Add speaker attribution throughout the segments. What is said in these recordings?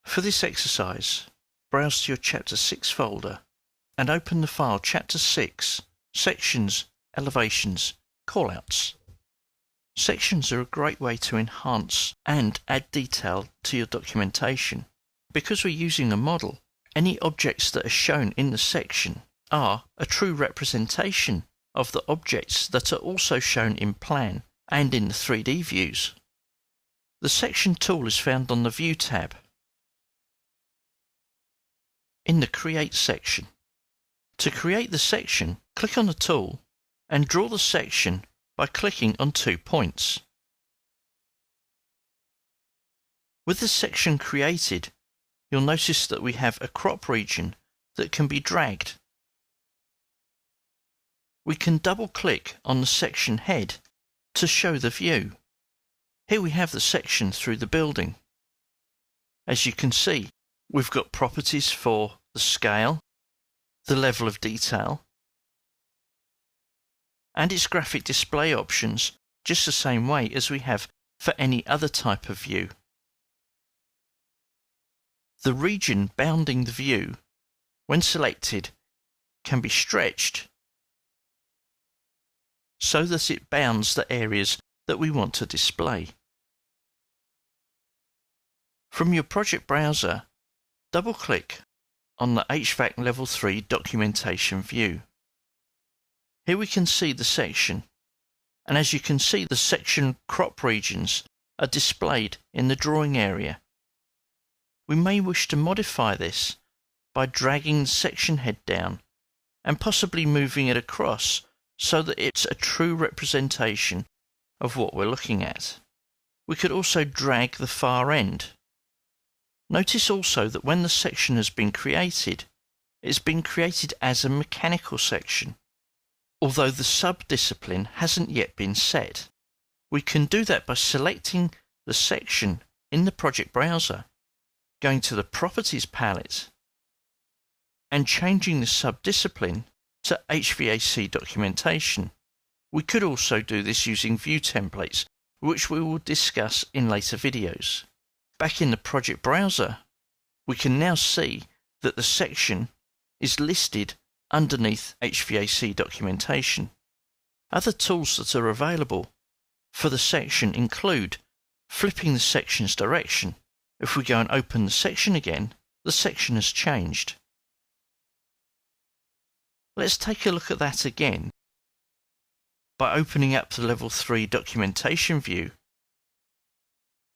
Speaker 1: For this exercise, browse to your Chapter 6 folder and open the file Chapter 6, Sections, Elevations, Callouts. Sections are a great way to enhance and add detail to your documentation. Because we're using a model, any objects that are shown in the section are a true representation of the objects that are also shown in plan and in the 3D views. The Section tool is found on the View tab in the Create section. To create the section, click on the tool and draw the section by clicking on 2 points. With the section created, you'll notice that we have a crop region that can be dragged. We can double-click on the section head to show the view. Here we have the section through the building. As you can see, we've got properties for the scale, the level of detail, and its graphic display options, just the same way as we have for any other type of view. The region bounding the view, when selected, can be stretched so that it bounds the areas that we want to display. From your project browser, double-click on the HVAC Level 3 documentation view. Here we can see the section, and as you can see, the section crop regions are displayed in the drawing area. We may wish to modify this by dragging the section head down and possibly moving it across so that it's a true representation of what we're looking at. We could also drag the far end. Notice also that when the section has been created, it's been created as a mechanical section, although the sub-discipline hasn't yet been set. We can do that by selecting the section in the project browser, going to the Properties palette, and changing the sub-discipline to HVAC documentation. We could also do this using view templates, which we will discuss in later videos. Back in the project browser, we can now see that the section is listed underneath HVAC documentation. Other tools that are available for the section include flipping the section's direction. If we go and open the section again, the section has changed. Let's take a look at that again by opening up the Level 3 documentation view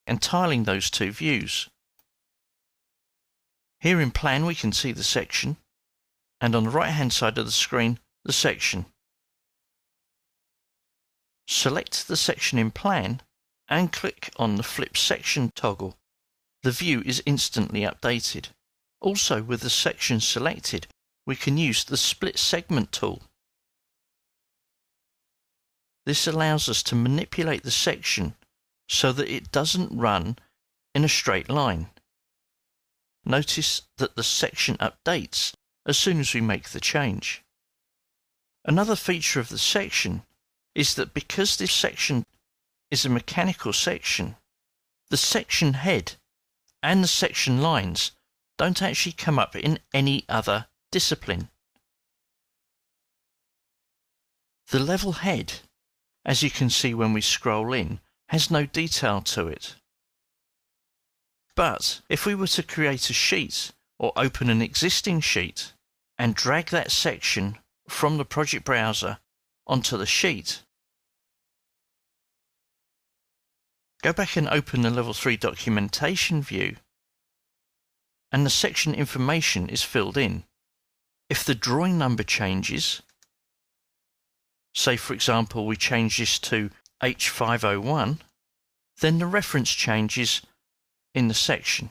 Speaker 1: and tiling those 2 views. Here in plan we can see the section, and on the right hand side of the screen the section. Select the section in plan and click on the Flip Section toggle. The view is instantly updated. Also, with the section selected, we can use the Split Segment tool. This allows us to manipulate the section so that it doesn't run in a straight line. Notice that the section updates as soon as we make the change. Another feature of the section is that because this section is a mechanical section, the section head and the section lines don't actually come up in any other discipline. The level head, as you can see when we scroll in, has no detail to it. But if we were to create a sheet or open an existing sheet and drag that section from the project browser onto the sheet, go back and open the Level 3 documentation view, and the section information is filled in. If the drawing number changes, say for example we change this to H501, then the reference changes in the section.